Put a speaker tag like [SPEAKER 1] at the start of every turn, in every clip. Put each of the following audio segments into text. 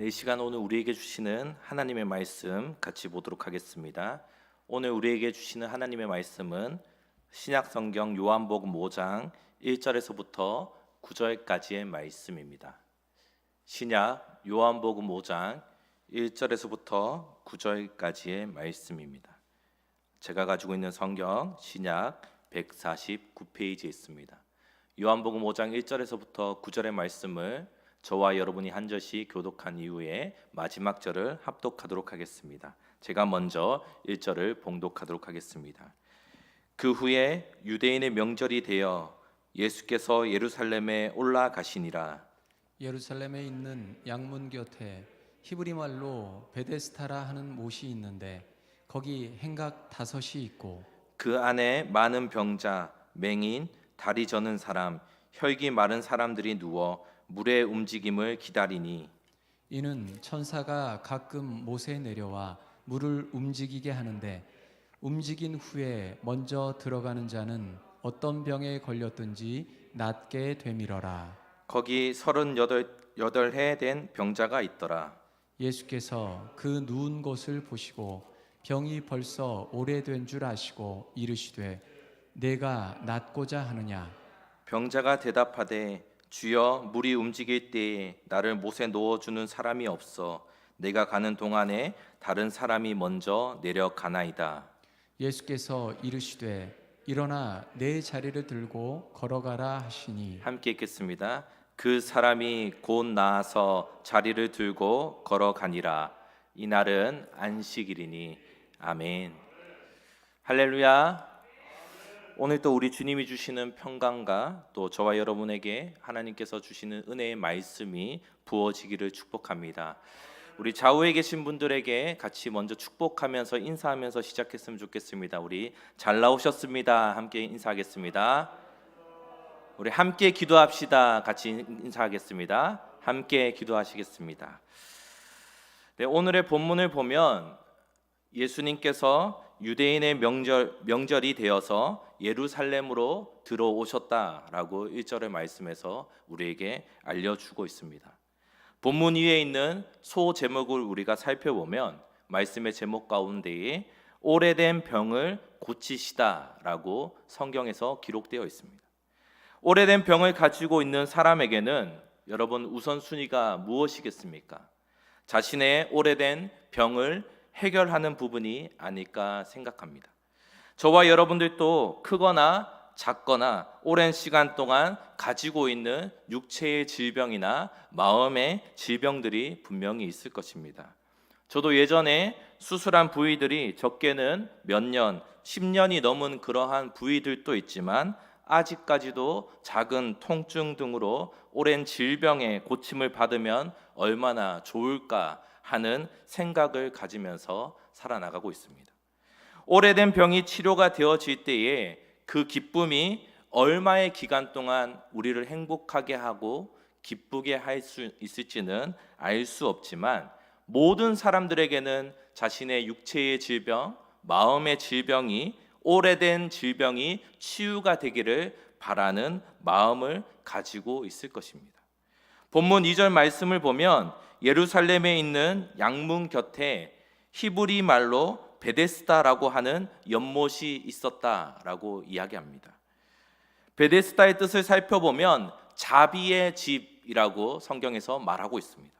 [SPEAKER 1] 이 시간 오늘 우리에게 주시는 하나님의 말씀 같이 보도록 하겠습니다. 오늘 우리에게 주시는 하나님의 말씀은 신약성경 요한복음 5장 1절에서부터 9절까지의 말씀입니다. 신약 요한복음 5장 1절에서부터 9절까지의 말씀입니다. 제가 가지고 있는 성경 신약 149페이지에 있습니다. 요한복음 5장 1절에서부터 9절의 말씀을 저와 여러분이 한 절씩 교독한 이후에 마지막 절을 합독하도록 하겠습니다. 제가 먼저 1절을 봉독하도록 하겠습니다. 그 후에 유대인의 명절이 되어 예수께서 예루살렘에 올라가시니라.
[SPEAKER 2] 예루살렘에 있는 양문 곁에 히브리 말로 베데스다라 하는 못이 있는데 거기 행각 5이 있고
[SPEAKER 1] 그 안에 많은 병자, 맹인, 다리 저는 사람, 혈기 마른 사람들이 누워 물의 움직임을 기다리니
[SPEAKER 2] 이는 천사가 가끔 못에 내려와 물을 움직이게 하는데 움직인 후에 먼저 들어가는 자는 어떤 병에 걸렸든지 낫게 되밀어라.
[SPEAKER 1] 거기 38해 된 병자가 있더라.
[SPEAKER 2] 예수께서 그 누운 것을 보시고 병이 벌써 오래된 줄 아시고 이르시되 내가 낫고자 하느냐.
[SPEAKER 1] 병자가 대답하되 주여, 물이 움직일 때에 나를 못에 넣어주는 사람이 없어 내가 가는 동안에 다른 사람이 먼저 내려가나이다.
[SPEAKER 2] 예수께서 이르시되 일어나 내 자리를 들고 걸어가라 하시니
[SPEAKER 1] 함께 읽겠습니다. 그 사람이 곧 나아서 자리를 들고 걸어가니라. 이날은 안식일이니. 아멘. 할렐루야. 오늘 또 우리 주님이 주시는 평강과 또 저와 여러분에게 하나님께서 주시는 은혜의 말씀이 부어지기를 축복합니다. 우리 좌우에 계신 분들에게 같이 먼저 축복하면서 인사하면서 시작했으면 좋겠습니다. 우리 잘 나오셨습니다. 함께 인사하겠습니다. 우리 함께 기도합시다. 같이 인사하겠습니다. 함께 기도하시겠습니다. 네, 오늘의 본문을 보면 예수님께서 유대인의 명절이 되어서 예루살렘으로 들어오셨다라고 1절의 말씀에서 우리에게 알려주고 있습니다. 본문 위에 있는 소 제목을 우리가 살펴보면 말씀의 제목 가운데에 오래된 병을 고치시다라고 성경에서 기록되어 있습니다. 오래된 병을 가지고 있는 사람에게는 여러분 우선순위가 무엇이겠습니까? 자신의 오래된 병을 해결하는 부분이 아닐까 생각합니다. 저와 여러분들도 크거나 작거나 오랜 시간 동안 가지고 있는 육체의 질병이나 마음의 질병들이 분명히 있을 것입니다. 저도 예전에 수술한 부위들이 적게는 몇 년, 10년이 넘은 그러한 부위들도 있지만 아직까지도 작은 통증 등으로 오랜 질병의 고침을 받으면 얼마나 좋을까 하는 생각을 가지면서 살아나가고 있습니다. 오래된 병이 치료가 되어질 때에 그 기쁨이 얼마의 기간 동안 우리를 행복하게 하고 기쁘게 할 수 있을지는 알 수 없지만 모든 사람들에게는 자신의 육체의 질병, 마음의 질병이 오래된 질병이 치유가 되기를 바라는 마음을 가지고 있을 것입니다. 본문 2절 말씀을 보면 예루살렘에 있는 양문 곁에 히브리 말로 베데스다라고 하는 연못이 있었다라고 이야기합니다. 베데스다의 뜻을 살펴보면 자비의 집이라고 성경에서 말하고 있습니다.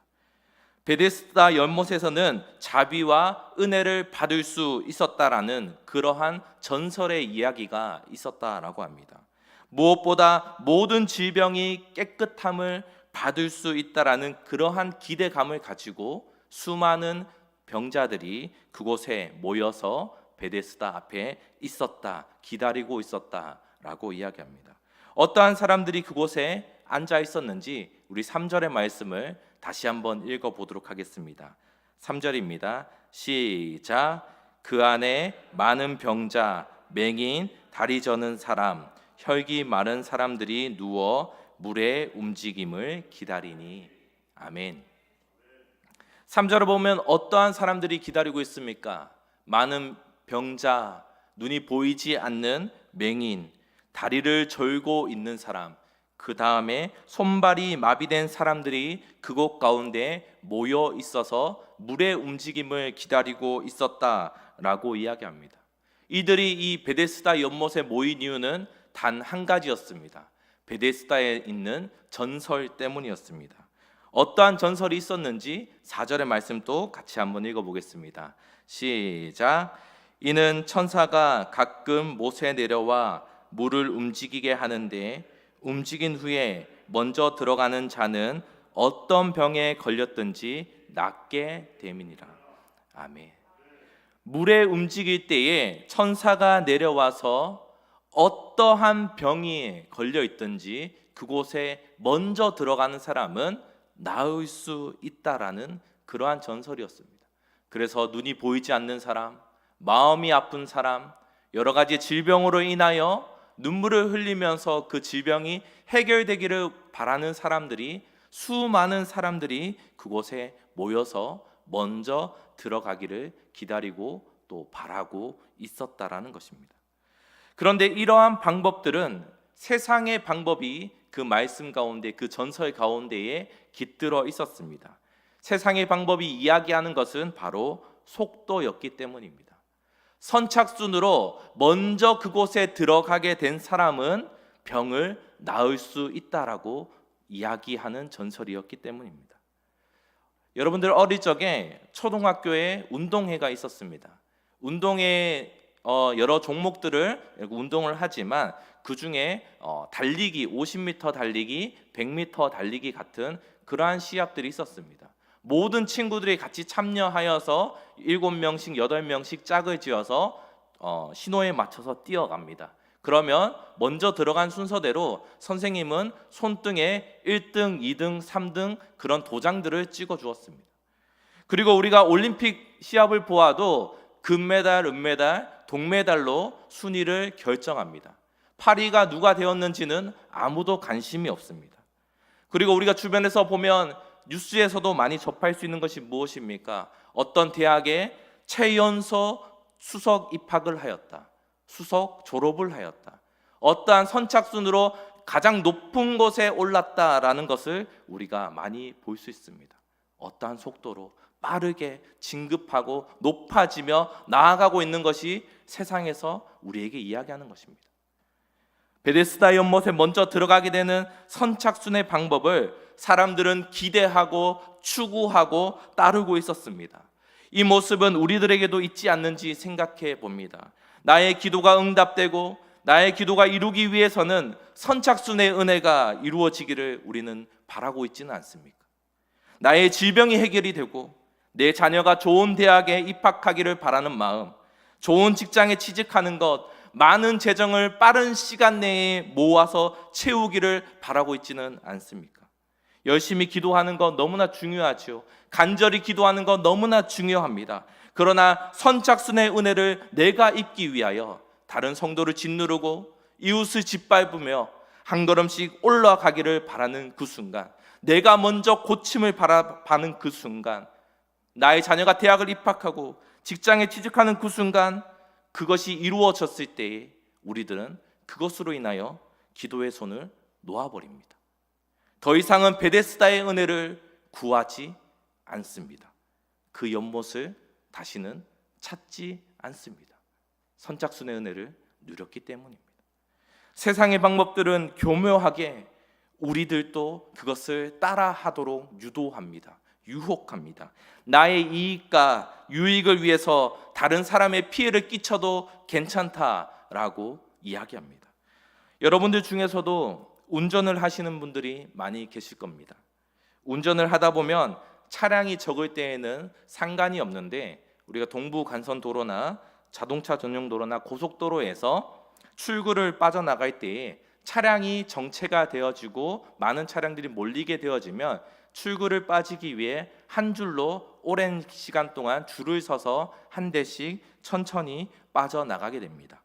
[SPEAKER 1] 베데스다 연못에서는 자비와 은혜를 받을 수 있었다라는 그러한 전설의 이야기가 있었다라고 합니다. 무엇보다 모든 질병이 깨끗함을 받을 수 있다라는 그러한 기대감을 가지고 수많은 병자들이 그곳에 모여서 베데스다 앞에 있었다, 기다리고 있었다라고 이야기합니다. 어떠한 사람들이 그곳에 앉아 있었는지 우리 3절의 말씀을 다시 한번 읽어보도록 하겠습니다. 3절입니다. 시작. 그 안에 많은 병자, 맹인, 다리 저는 사람, 혈기 마른 사람들이 누워 물의 움직임을 기다리니. 아멘. 3절을 보면 어떠한 사람들이 기다리고 있습니까? 많은 병자, 눈이 보이지 않는 맹인, 다리를 절고 있는 사람, 그 다음에 손발이 마비된 사람들이 그곳 가운데 모여 있어서 물의 움직임을 기다리고 있었다라고 이야기합니다. 이들이 이 베데스다 연못에 모인 이유는 단 한 가지였습니다. 베데스다에 있는 전설 때문이었습니다. 어떠한 전설이 있었는지 4절의 말씀 또 같이 한번 읽어보겠습니다. 시작. 이는 천사가 가끔 못에 내려와 물을 움직이게 하는데 움직인 후에 먼저 들어가는 자는 어떤 병에 걸렸든지 낫게 됨이니라. 아멘. 물에 움직일 때에 천사가 내려와서 어떠한 병이 걸려 있든지 그곳에 먼저 들어가는 사람은 나을 수 있다라는 그러한 전설이었습니다. 그래서 눈이 보이지 않는 사람, 마음이 아픈 사람, 여러 가지 질병으로 인하여 눈물을 흘리면서 그 질병이 해결되기를 바라는 사람들이, 수많은 사람들이 그곳에 모여서 먼저 들어가기를 기다리고 또 바라고 있었다라는 것입니다. 그런데 이러한 방법들은 세상의 방법이 그 말씀 가운데, 그 전설 가운데에 깃들어 있었습니다. 세상의 방법이 이야기하는 것은 바로 속도였기 때문입니다. 선착순으로 먼저 그곳에 들어가게 된 사람은 병을 나을 수 있다라고 이야기하는 전설이었기 때문입니다. 여러분들 어릴 적에 초등학교에 운동회가 있었습니다. 운동회 여러 종목들을 운동을 하지만 그 중에 달리기, 50m 달리기, 100m 달리기 같은 그러한 시합들이 있었습니다. 모든 친구들이 같이 참여하여서 7명씩, 8명씩 짝을 지어서 신호에 맞춰서 뛰어갑니다. 그러면 먼저 들어간 순서대로 선생님은 손등에 1등, 2등, 3등 그런 도장들을 찍어 주었습니다. 그리고 우리가 올림픽 시합을 보아도 금메달, 은메달, 동메달로 순위를 결정합니다. 8위가 누가 되었는지는 아무도 관심이 없습니다. 그리고 우리가 주변에서 보면 뉴스에서도 많이 접할 수 있는 것이 무엇입니까? 어떤 대학에 최연소 수석 입학을 하였다, 수석 졸업을 하였다, 어떠한 선착순으로 가장 높은 곳에 올랐다라는 것을 우리가 많이 볼 수 있습니다. 어떠한 속도로 빠르게 진급하고 높아지며 나아가고 있는 것이 세상에서 우리에게 이야기하는 것입니다. 베데스다 연못에 먼저 들어가게 되는 선착순의 방법을 사람들은 기대하고 추구하고 따르고 있었습니다. 이 모습은 우리들에게도 있지 않는지 생각해 봅니다. 나의 기도가 응답되고 나의 기도가 이루기 위해서는 선착순의 은혜가 이루어지기를 우리는 바라고 있지는 않습니까? 나의 질병이 해결이 되고 내 자녀가 좋은 대학에 입학하기를 바라는 마음, 좋은 직장에 취직하는 것, 많은 재정을 빠른 시간 내에 모아서 채우기를 바라고 있지는 않습니까? 열심히 기도하는 것 너무나 중요하죠. 간절히 기도하는 것 너무나 중요합니다. 그러나 선착순의 은혜를 내가 입기 위하여 다른 성도를 짓누르고 이웃을 짓밟으며 한 걸음씩 올라가기를 바라는 그 순간, 내가 먼저 고침을 바라는 그 순간, 나의 자녀가 대학을 입학하고 직장에 취직하는 그 순간, 그것이 이루어졌을 때에 우리들은 그것으로 인하여 기도의 손을 놓아버립니다. 더 이상은 베데스다의 은혜를 구하지 않습니다. 그 연못을 다시는 찾지 않습니다. 선착순의 은혜를 누렸기 때문입니다. 세상의 방법들은 교묘하게 우리들도 그것을 따라하도록 유도합니다. 유혹합니다. 나의 이익과 유익을 위해서 다른 사람의 피해를 끼쳐도 괜찮다라고 이야기합니다. 여러분들 중에서도 운전을 하시는 분들이 많이 계실 겁니다. 운전을 하다 보면 차량이 적을 때에는 상관이 없는데 우리가 동부 간선도로나 자동차 전용 도로나 고속도로에서 출구를 빠져나갈 때에 차량이 정체가 되어지고 많은 차량들이 몰리게 되어지면 출구를 빠지기 위해 한 줄로 오랜 시간 동안 줄을 서서 한 대씩 천천히 빠져나가게 됩니다.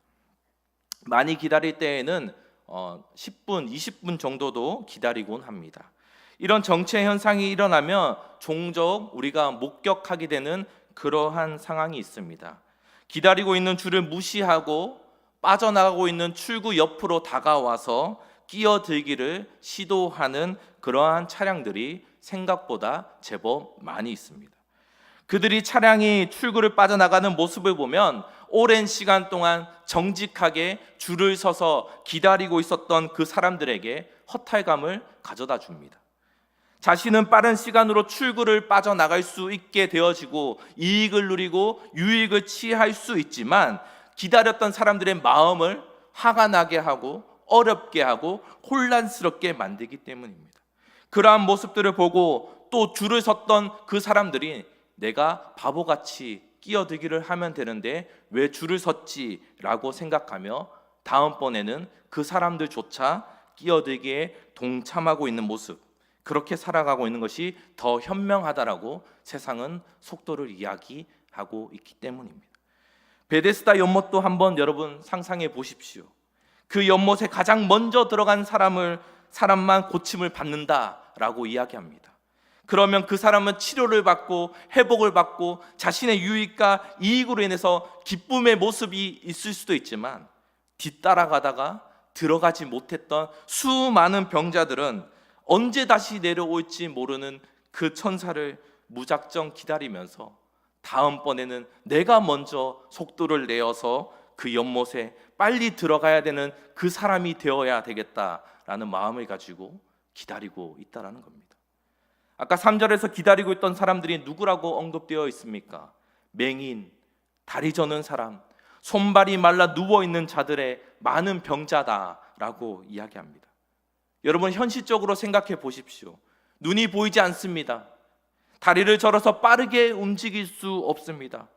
[SPEAKER 1] 많이 기다릴 때에는 10분, 20분 정도도 기다리곤 합니다. 이런 정체 현상이 일어나면 종종 우리가 목격하게 되는 그러한 상황이 있습니다. 기다리고 있는 줄을 무시하고 빠져나가고 있는 출구 옆으로 다가와서 끼어들기를 시도하는 그러한 차량들이 생각보다 제법 많이 있습니다. 그들이 차량이 출구를 빠져나가는 모습을 보면 오랜 시간 동안 정직하게 줄을 서서 기다리고 있었던 그 사람들에게 허탈감을 가져다 줍니다. 자신은 빠른 시간으로 출구를 빠져나갈 수 있게 되어지고 이익을 누리고 유익을 취할 수 있지만 기다렸던 사람들의 마음을 화가 나게 하고 어렵게 하고 혼란스럽게 만들기 때문입니다. 그러한 모습들을 보고 또 줄을 섰던 그 사람들이 내가 바보같이 끼어들기를 하면 되는데 왜 줄을 섰지? 라고 생각하며 다음번에는 그 사람들조차 끼어들기에 동참하고 있는 모습, 그렇게 살아가고 있는 것이 더 현명하다라고 세상은 속도를 이야기하고 있기 때문입니다. 베데스다 연못도 한번 여러분 상상해 보십시오. 그 연못에 가장 먼저 들어간 사람만 고침을 받는다라고 이야기합니다. 그러면 그 사람은 치료를 받고 회복을 받고 자신의 유익과 이익으로 인해서 기쁨의 모습이 있을 수도 있지만 뒤따라가다가 들어가지 못했던 수많은 병자들은 언제 다시 내려올지 모르는 그 천사를 무작정 기다리면서 다음번에는 내가 먼저 속도를 내어서 그 연못에 빨리 들어가야 되는 그 사람이 되어야 되겠다라는 마음을 가지고 기다리고 있다라는 겁니다. 아까 3절에서 기다리고 있던 사람들이 누구라고 언급되어 있습니까? 맹인, 다리 저는 사람, 손발이 말라 누워있는 자들의 많은 병자다라고 이야기합니다. 여러분 현실적으로 생각해 보십시오. 눈이 보이지 않습니다. 다리를 저어서 빠르게 움직일 수 없습니다.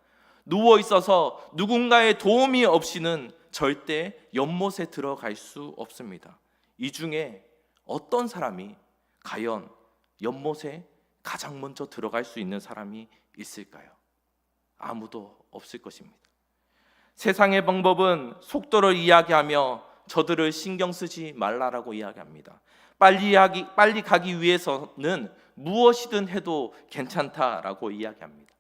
[SPEAKER 1] 누워 있어서 누군가의 도움이 없이는 절대 연못에 들어갈 수 없습니다. 이 중에 어떤 사람이 과연 연못에 가장 먼저 들어갈 수 있는 사람이 있을까요? 아무도 없을 것입니다. 세상의 방법은 속도를 이야기하며 저들을 신경 쓰지 말라라고 이야기합니다. 빨리 가기 위해서는 무엇이든 해도 괜찮다라고 이야기합니다.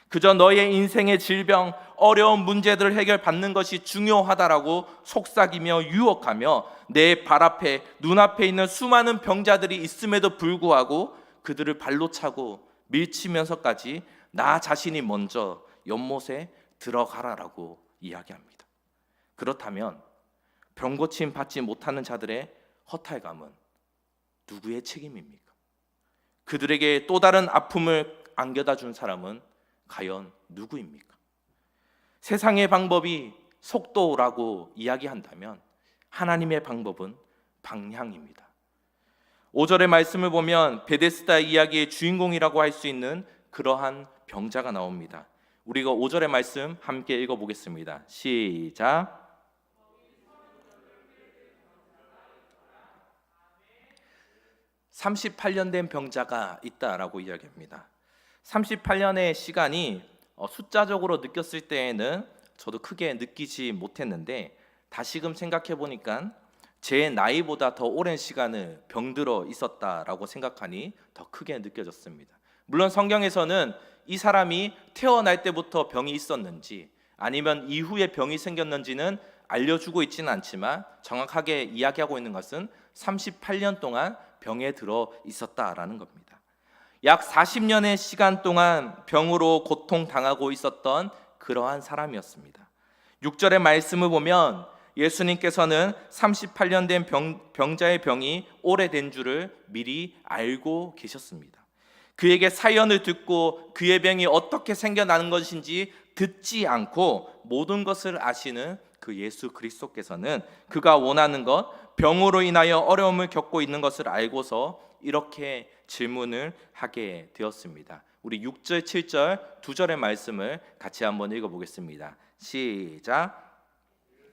[SPEAKER 1] 그저 너의 인생의 질병, 어려운 문제들을 해결받는 것이 중요하다라고 속삭이며 유혹하며 내 발 앞에 눈앞에 있는 수많은 병자들이 있음에도 불구하고 그들을 발로 차고 밀치면서까지 나 자신이 먼저 연못에 들어가라라고 이야기합니다. 그렇다면 병고침 받지 못하는 자들의 허탈감은 누구의 책임입니까? 그들에게 또 다른 아픔을 안겨다 준 사람은 과연 누구입니까? 세상의 방법이 속도라고 이야기한다면 하나님의 방법은 방향입니다. 5절의 말씀을 보면 베데스다 이야기의 주인공이라고 할 수 있는 그러한 병자가 나옵니다. 우리가 5절의 말씀 함께 읽어보겠습니다. 시작. 38년 된 병자가 있다라고 이야기합니다. 38년의 시간이 숫자적으로 느꼈을 때에는 저도 크게 느끼지 못했는데 다시금 생각해 보니까 제 나이보다 더 오랜 시간을 병들어 있었다라고 생각하니 더 크게 느껴졌습니다. 물론 성경에서는 이 사람이 태어날 때부터 병이 있었는지 아니면 이후에 병이 생겼는지는 알려주고 있지는 않지만 정확하게 이야기하고 있는 것은 38년 동안 병에 들어 있었다라는 겁니다. 약 40년의 시간 동안 병으로 고통당하고 있었던 그러한 사람이었습니다. 6절의 말씀을 보면 예수님께서는 38년 된 병자의 병이 오래된 줄을 미리 알고 계셨습니다. 그에게 사연을 듣고 그의 병이 어떻게 생겨나는 것인지 듣지 않고 모든 것을 아시는 그 예수 그리스도께서는 그가 원하는 것, 병으로 인하여 어려움을 겪고 있는 것을 알고서 이렇게 질문을 하게 되었습니다. 우리 6절, 7절 두 절의 말씀을 같이 한번 읽어보겠습니다. 시작.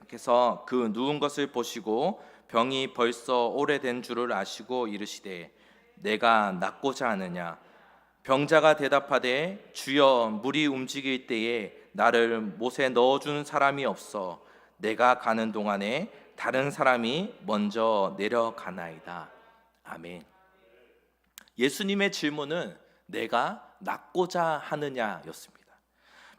[SPEAKER 1] 그래서 그 누운 것을 보시고 병이 벌써 오래된 줄을 아시고 이르시되 내가 낫고자 하느냐? 병자가 대답하되 주여 물이 움직일 때에 나를 못에 넣어준 사람이 없어 내가 가는 동안에 다른 사람이 먼저 내려가나이다. 아멘. 예수님의 질문은 내가 낫고자 하느냐였습니다.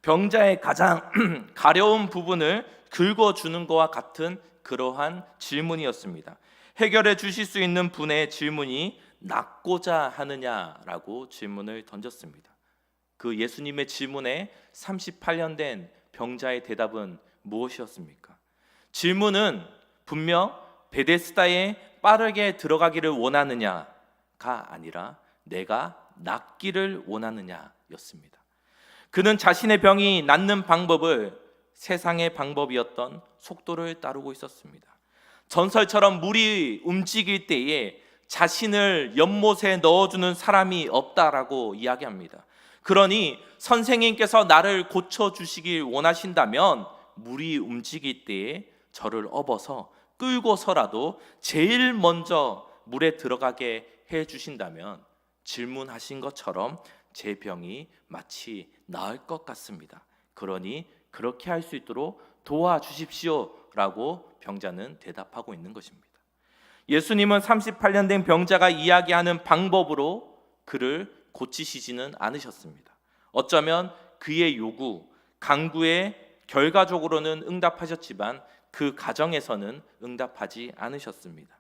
[SPEAKER 1] 병자의 가장 가려운 부분을 긁어주는 것과 같은 그러한 질문이었습니다. 해결해 주실 수 있는 분의 질문이 낫고자 하느냐라고 질문을 던졌습니다. 그 예수님의 질문에 38년 된 병자의 대답은 무엇이었습니까? 질문은 분명 베데스다에 빠르게 들어가기를 원하느냐가 아니라 내가 낫기를 원하느냐였습니다. 그는 자신의 병이 낫는 방법을 세상의 방법이었던 속도를 따르고 있었습니다. 전설처럼 물이 움직일 때에 자신을 연못에 넣어주는 사람이 없다라고 이야기합니다. 그러니 선생님께서 나를 고쳐주시길 원하신다면 물이 움직일 때에 저를 업어서 끌고서라도 제일 먼저 물에 들어가게 해주신다면 질문하신 것처럼 제 병이 마치 나을 것 같습니다. 그러니 그렇게 할 수 있도록 도와주십시오 라고 병자는 대답하고 있는 것입니다. 예수님은 38년 된 병자가 이야기하는 방법으로 그를 고치시지는 않으셨습니다. 어쩌면 그의 요구, 간구에 결과적으로는 응답하셨지만 그 가정에서는 응답하지 않으셨습니다.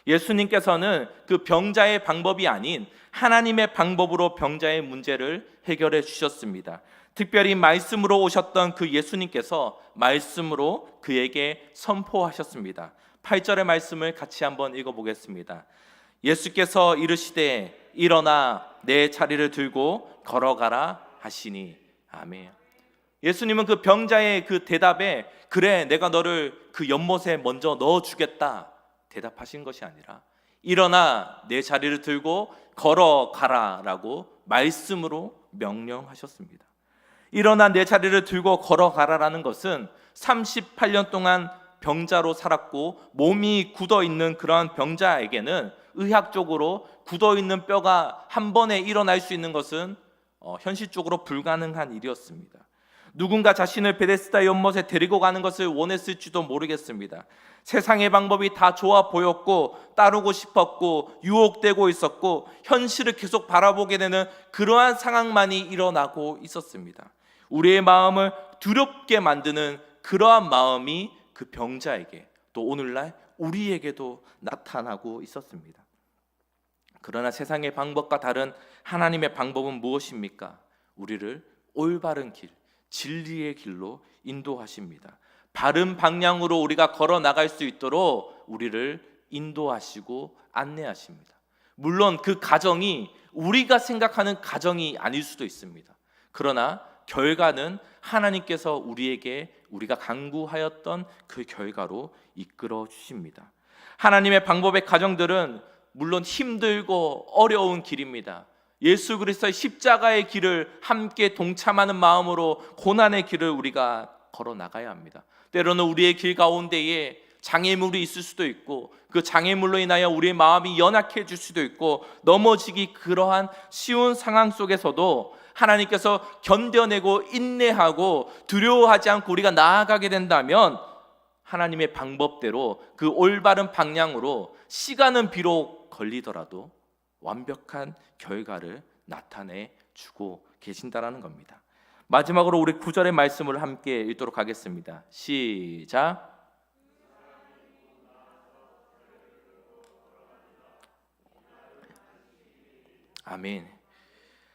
[SPEAKER 1] 예수님께서는 그 병자의 방법이 아닌 하나님의 방법으로 병자의 문제를 해결해 주셨습니다. 특별히 말씀으로 오셨던 그 예수님께서 말씀으로 그에게 선포하셨습니다. 8절의 말씀을 같이 한번 읽어보겠습니다. 예수께서 이르시되 일어나 내 자리를 들고 걸어가라 하시니. 아멘. 예수님은 그 병자의 그 대답에 그래 내가 너를 그 연못에 먼저 넣어주겠다 대답하신 것이 아니라 일어나 내 자리를 들고 걸어가라 라고 말씀으로 명령하셨습니다. 일어나 내 자리를 들고 걸어가라라는 것은 38년 동안 병자로 살았고 몸이 굳어있는 그러한 병자에게는 의학적으로 굳어있는 뼈가 한 번에 일어날 수 있는 것은 현실적으로 불가능한 일이었습니다. 누군가 자신을 베데스다 연못에 데리고 가는 것을 원했을지도 모르겠습니다. 세상의 방법이 다 좋아 보였고 따르고 싶었고 유혹되고 있었고 현실을 계속 바라보게 되는 그러한 상황만이 일어나고 있었습니다. 우리의 마음을 두렵게 만드는 그러한 마음이 그 병자에게 또 오늘날 우리에게도 나타나고 있었습니다. 그러나 세상의 방법과 다른 하나님의 방법은 무엇입니까? 우리를 올바른 길, 진리의 길로 인도하십니다. 바른 방향으로 우리가 걸어 나갈 수 있도록 우리를 인도하시고 안내하십니다. 물론 그 가정이 우리가 생각하는 가정이 아닐 수도 있습니다. 그러나 결과는 하나님께서 우리에게 우리가 간구하였던 그 결과로 이끌어 주십니다. 하나님의 방법의 가정들은 물론 힘들고 어려운 길입니다. 예수 그리스도의 십자가의 길을 함께 동참하는 마음으로 고난의 길을 우리가 걸어 나가야 합니다. 때로는 우리의 길 가운데에 장애물이 있을 수도 있고 그 장애물로 인하여 우리의 마음이 연약해질 수도 있고 넘어지기 그러한 쉬운 상황 속에서도 하나님께서 견뎌내고 인내하고 두려워하지 않고 우리가 나아가게 된다면 하나님의 방법대로 그 올바른 방향으로 시간은 비록 걸리더라도 완벽한 결과를 나타내 주고 계신다라는 겁니다. 마지막으로 우리 9절의 말씀을 함께 읽도록 하겠습니다. 시작. 아멘.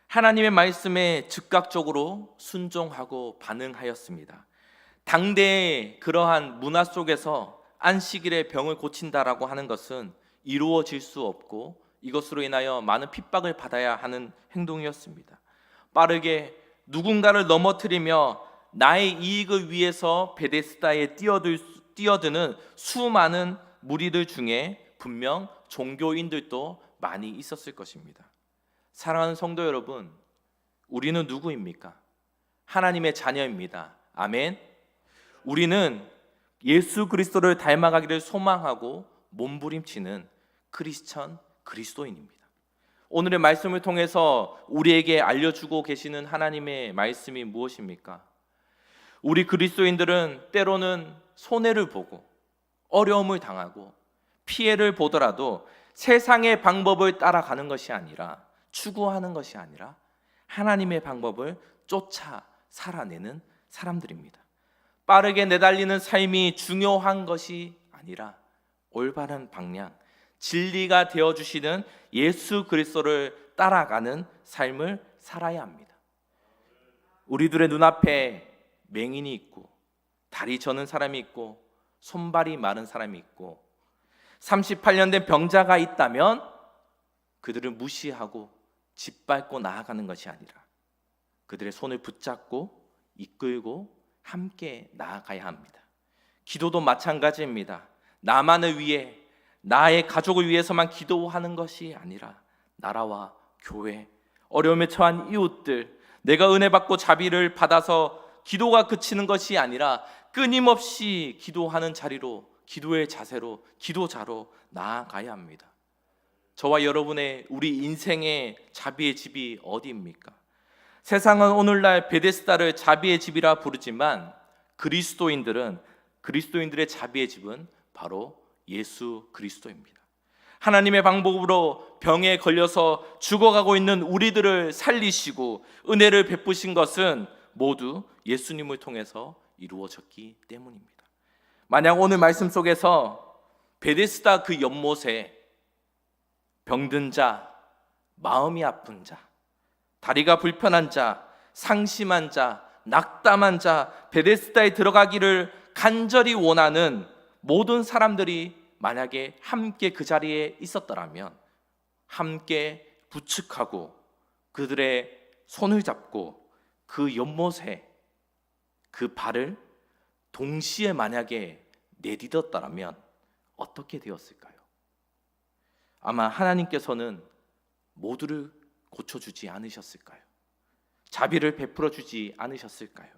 [SPEAKER 1] 하나님의 말씀에 즉각적으로 순종하고 반응하였습니다. 당대의 그러한 문화 속에서 안식일에 병을 고친다라고 하는 것은 이루어질 수 없고 이것으로 인하여 많은 핍박을 받아야 하는 행동이었습니다. 빠르게 누군가를 넘어뜨리며 나의 이익을 위해서 베데스다에 뛰어드는 수많은 무리들 중에 분명 종교인들도 많이 있었을 것입니다. 사랑하는 성도 여러분, 우리는 누구입니까? 하나님의 자녀입니다. 아멘. 우리는 예수 그리스도를 닮아가기를 소망하고 몸부림치는 크리스천 그리스도인입니다. 오늘의 말씀을 통해서 우리에게 알려주고 계시는 하나님의 말씀이 무엇입니까? 우리 그리스도인들은 때로는 손해를 보고 어려움을 당하고 피해를 보더라도 세상의 방법을 따라가는 것이 아니라 추구하는 것이 아니라 하나님의 방법을 쫓아 살아내는 사람들입니다. 빠르게 내달리는 삶이 중요한 것이 아니라 올바른 방향, 진리가 되어주시는 예수 그리스도를 따라가는 삶을 살아야 합니다. 우리들의 눈앞에 맹인이 있고 다리 저는 사람이 있고 손발이 마른 사람이 있고 38년 된 병자가 있다면 그들을 무시하고 짓밟고 나아가는 것이 아니라 그들의 손을 붙잡고 이끌고 함께 나아가야 합니다. 기도도 마찬가지입니다. 나만을 위해, 나의 가족을 위해서만 기도하는 것이 아니라 나라와 교회, 어려움에 처한 이웃들, 내가 은혜 받고 자비를 받아서 기도가 그치는 것이 아니라 끊임없이 기도하는 자리로, 기도의 자세로, 기도자로 나아가야 합니다. 저와 여러분의 우리 인생의 자비의 집이 어디입니까? 세상은 오늘날 베데스다를 자비의 집이라 부르지만 그리스도인들의 자비의 집은 바로 예수 그리스도입니다. 하나님의 방법으로 병에 걸려서 죽어가고 있는 우리들을 살리시고 은혜를 베푸신 것은 모두 예수님을 통해서 이루어졌기 때문입니다. 만약 오늘 말씀 속에서 베데스다 그 연못에 병든 자, 마음이 아픈 자, 다리가 불편한 자, 상심한 자, 낙담한 자, 베데스다에 들어가기를 간절히 원하는 모든 사람들이 만약에 함께 그 자리에 있었더라면 함께 부축하고 그들의 손을 잡고 그 연못에 그 발을 동시에 만약에 내딛었더라면 어떻게 되었을까요? 아마 하나님께서는 모두를 고쳐주지 않으셨을까요? 자비를 베풀어 주지 않으셨을까요?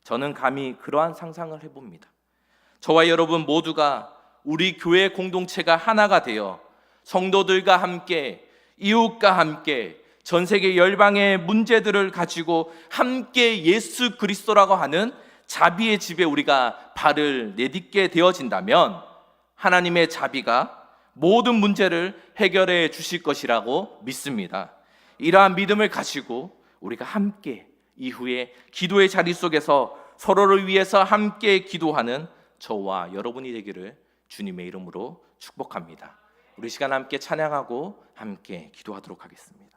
[SPEAKER 1] 저는 감히 그러한 상상을 해봅니다. 저와 여러분 모두가 우리 교회 공동체가 하나가 되어 성도들과 함께, 이웃과 함께 전 세계 열방의 문제들을 가지고 함께 예수 그리스도라고 하는 자비의 집에 우리가 발을 내딛게 되어진다면 하나님의 자비가 모든 문제를 해결해 주실 것이라고 믿습니다. 이러한 믿음을 가지고 우리가 함께 이후에 기도의 자리 속에서 서로를 위해서 함께 기도하는 저와 여러분이 되기를 주님의 이름으로 축복합니다. 우리 시간 함께 찬양하고 함께 기도하도록 하겠습니다.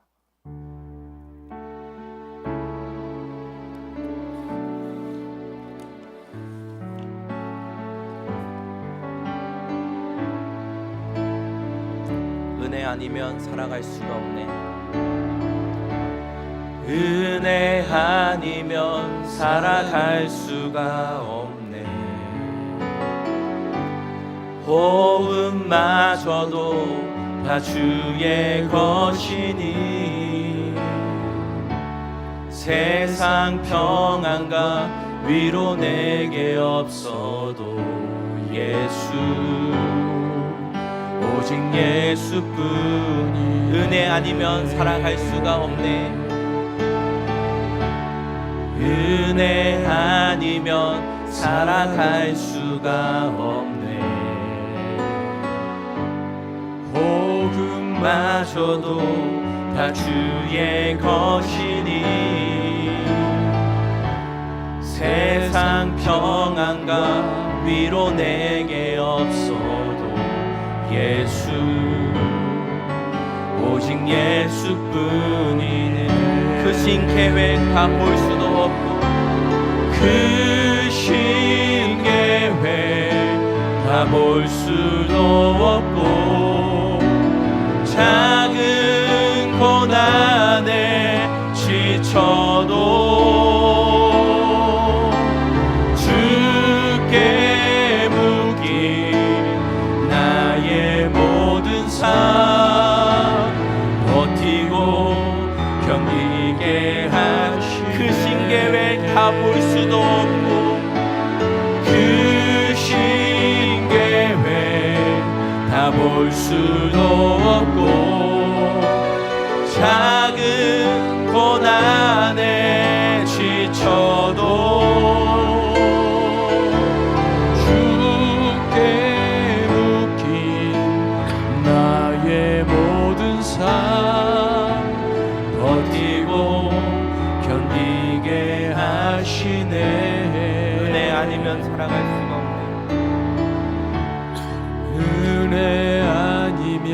[SPEAKER 1] 은혜 아니면 살아갈 수가 없네. 은혜 아니면 살아갈 수가 없네. 호흡마저도 다 주의 것이니 세상 평안과 위로 내게 없어도 예수, 오직 예수뿐이. 은혜 아니면 살아갈 수가 없네. 은혜 아니면 살아갈 수가 없네. 호흡마저도 다 주의 것이니 세상 평안과 위로 내게 없어도 예수, 오직 예수뿐이네. 크신 계획 다 볼 수도 없고 크신 계획 다 볼 수도 없고 작은 고난에 지쳐도 주께 묵인 나의 모든 삶 버티고 견디게 하시네. 크신 계획 다 볼 수도 없고 크신 계획 다 볼 수도 없고 작은 고난에 지쳐도 주께 묵힌 나의 모든 삶 버티고 견디게 하시네. 은혜 아니면 살아갈 수가 없네. 은혜 아니면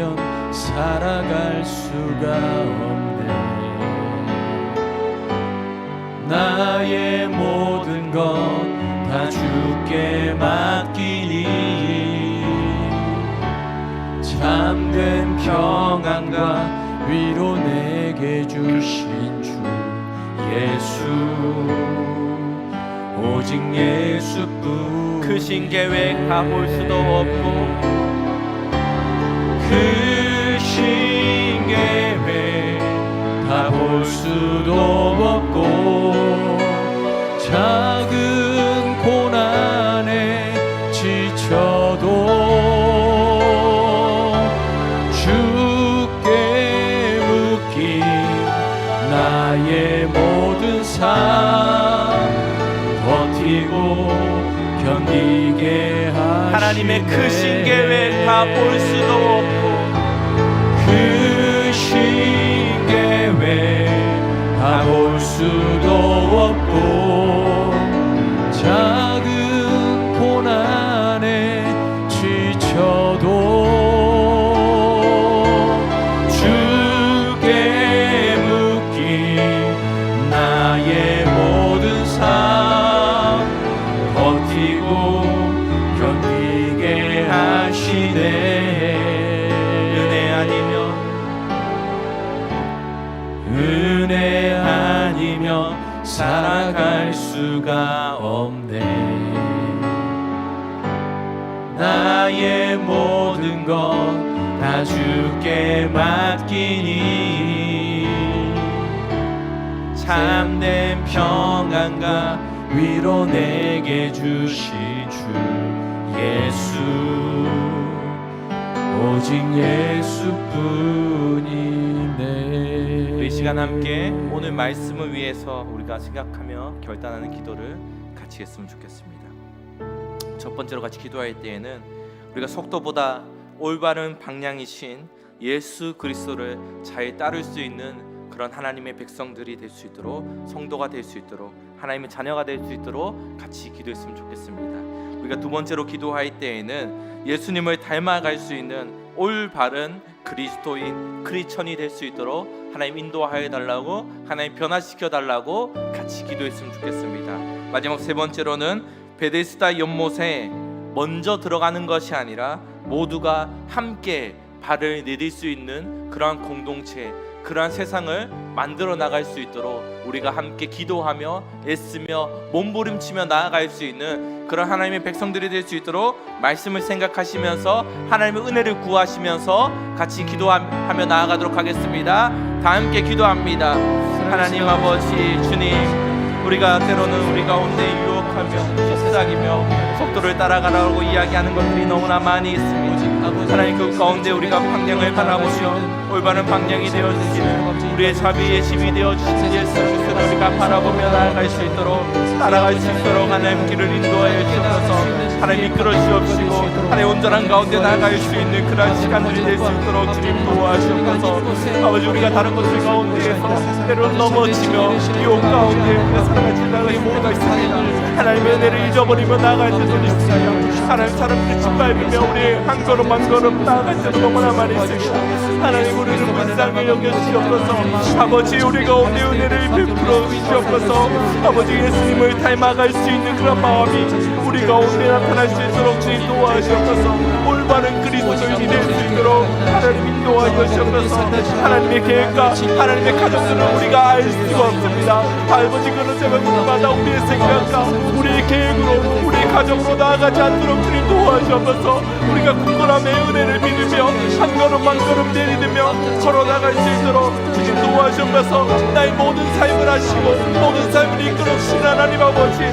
[SPEAKER 2] 살아갈 수가 없네. 나의 모든 것 다 주께 맡기니 참된 평안과 위로 내게 주신 주 예수, 오직 예수뿐.
[SPEAKER 1] 크신 계획 다 볼 수도 없고,
[SPEAKER 2] 크신 계획 다 볼 수도 없고, 작은 고난에 지쳐도 주께 묶인 나의 모든 삶 버티고 견디게 하시네.
[SPEAKER 1] 하나님의 크신 계획 다 볼 수도 없고,
[SPEAKER 2] 크신 계획 다 볼 수도 없고, 작은 고난에 지쳐도 주께 묶인 나의 모든 삶 버티고 견디게 하시네.
[SPEAKER 1] 은혜 아니면
[SPEAKER 2] 은혜 아니면 살아갈 수가 없네. 나의 모든 것 다 주께 맡기니 참된 평안과 위로 내게 주신 주 예수, 오직 예수뿐이네.
[SPEAKER 1] 이 시간 함께 오늘 말씀을 위해서 우리가 생각하며 결단하는 기도를 같이 했으면 좋겠습니다. 첫 번째로 같이 기도할 때에는 우리가 속도보다 올바른 방향이신 예수 그리스도를 잘 따를 수 있는 그런 하나님의 백성들이 될 수 있도록, 성도가 될 수 있도록, 하나님의 자녀가 될 수 있도록 같이 기도했으면 좋겠습니다. 우리가 두 번째로 기도할 때에는 예수님을 닮아갈 수 있는 올바른 그리스도인 크리스천이 될 수 있도록 하나님 인도하여 달라고, 하나님 변화시켜 달라고 같이 기도했으면 좋겠습니다. 마지막 세 번째로는 베데스다 연못에 먼저 들어가는 것이 아니라 모두가 함께 발을 내딜 수 있는 그러한 공동체, 그러한 세상을 만들어 나갈 수 있도록 우리가 함께 기도하며 애쓰며 몸부림치며 나아갈 수 있는 그런 하나님의 백성들이 될 수 있도록 말씀을 생각하시면서 하나님의 은혜를 구하시면서 같이 기도하며 나아가도록 하겠습니다. 다 함께 기도합니다. 하나님 아버지 주님, 우리가 때로는 우리 가운데 유혹하며 속삭이며 속도를 따라가라고 이야기하는 것들이 너무나 많이 있습니다. 하나님 그 가운데 우리가 방향을 바라보며 올바른 방향이 되어주시는 우리의 자비의 집이 되어주시는 예수 그리스도를 우리가 바라보며 나아갈 수 있도록, 따라갈 수 있도록 하나님 길을 인도하여 주셔서 하나님 이끌어 주옵시고 하나님 온전한 가운데 나아갈 수 있는 그러한 시간들이 될 수 있도록 주님 도와주옵소서. 아버지, 우리가 다른 것들 가운데에서 때로는 넘어지며 유혹 가운데 우리가 살아가지 못하는 모두가 있습니다. 하나님의 은혜를 잊어버리며 나아갈 때도 있으며 하나님 사람들이 짓밟으며 우리 한 걸음 한 걸음 나아갈 때도 너무나 많이 있습니다. 하나님 우리를 불쌍히 여겨주시옵소서. 아버지, 우리 가운데 은혜를 베풀어 주시옵소서. 아버지, 예수님을 닮아갈 수 있는 그런 마음이 우리 가운데 나타날 수 있도록 주님 도와주옵소서. 올바른 그리스도인이 될 수 있도록 하나님 인도하여 주옵소서. 하나님의 계획과 하나님의 가정들은 우리가 알 수가 없습니다. 아버지, 그런 제발마다 우리의 생각과 우리의 계획으로 우리의 가정으로 나아가지 않도록 주님 도와주옵소서. 우리가 굳건함의 은혜를 믿으며 한 걸음 한 걸음 내딛으며 걸어나갈 수 있도록 주님 도와주옵소서. 나의 모든 삶을 하시고 모든 삶을 이끌어 주신 하나님 아버지,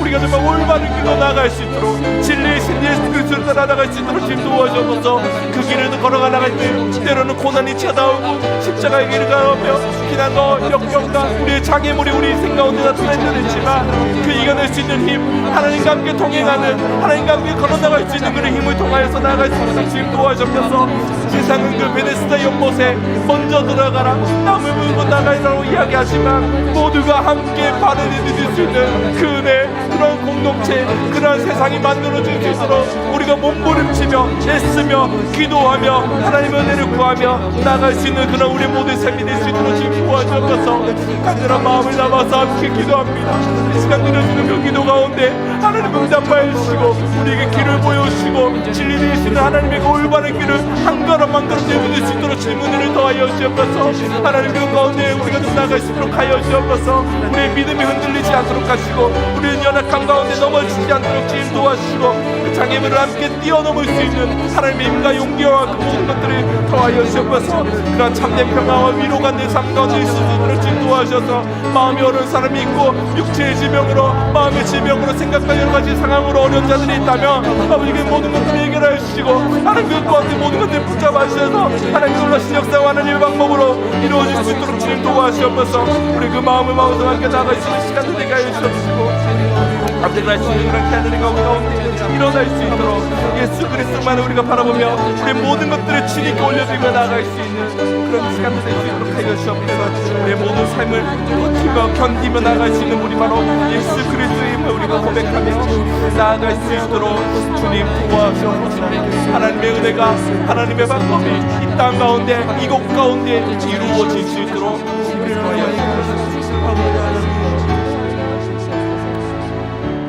[SPEAKER 1] 우리가 정말 올바른 길로 나아갈 수 있도록 진리이신 예수 그리스도를 따라 나갈 수 있도록 주님 도와주옵소서. 그 길을 걸어가 나갈 때 때로는 고난이 찾아오고 십자가의 길을 가며 비난과 역경과 우리의 장애물이 우리 생각 가운데 나타나지만 그 이겨낼 수 있는 힘, 하나님과 함께 동행하는 하나님과 함께 걸어나갈 수 있는 그런 힘을 통하여서 나아갈 수 있는 주님 도와주셔서 세상은 그 베데스다 연못에 먼저 들어가라 남을 물고 나가라고 이야기하지만 모두가 함께 발을 내딛을 수 있는 그 은혜, 그런 공동체, 그런 세상이 만들어질 수 있도록 우리가 몸부림치며 애쓰며 기도하며 하나님의 은혜를 구하며 나아갈 수 있는 그런 우리 모두의 삶이 될 수 있도록 주님 도와주셔서 간절한 마음을 담아서 함께 기도합니다. 이 시간 드려주는 그 기도 가운데 하나님 응답하여 주시고 우리에게 길을 보여주시고 진리 되시는 하나님의 그 올바른 길을 한 걸음 한 걸음 내밀 수 있도록 주님 은혜를 더하여 주옵소서. 하나님 그 가운데 우리가 좀 나아갈 수 있도록 하여 주옵소서. 우리의 믿음이 흔들리지 않도록 하시고 우리의 연약한 가운데 넘어지지 않도록 주님 도와주시고 그 장애물을 함께 뛰어넘을 수 있는 하나님의 힘과 용기와 그 모든 것들을 더하여 주옵소서. 그런 참된 평화와 위로가 내 삶 가운데 있을 수 있도록 주님 도와주셔서 마음이 어려운 사람이 있고 육체의 질병으로 마음의 질병으로 생각과 여러 가지 상황으로 어려운 자들이 있다면 아버지께 모든 것들을 해결하여 주시고 하나님 그 가운데 모든 것들을 붙잡아 주셔서 하나님 놀라신 역사와 하나님의 방법으로 이루어질 수 있도록 주님 도와주시옵소서. 우리 그 마음을 마음으로 함께 나아갈 수 있는 시간을 되게 하여 주옵시고 아버지가 할 수 있는 그런 하늘의 가운데 일어날 수 있도록 예수 그리스도만을 우리가 바라보며 우리 모든 것들을 주님께 올려드리며 나아갈 수 있는 그런 시간을 될 수 있도록 하여 주옵소서. 우리의 모든 삶을 버티며 견디며 나아갈 수 있는 우리 바로 예수 그리스도의 힘을 우리가 고백하며 나아갈 수 있도록 주님 도와주옵소서. 하나님의 은혜가 하나님의 방법이 이 땅 가운데 이곳 가운데 이루어질 수 있도록 우리를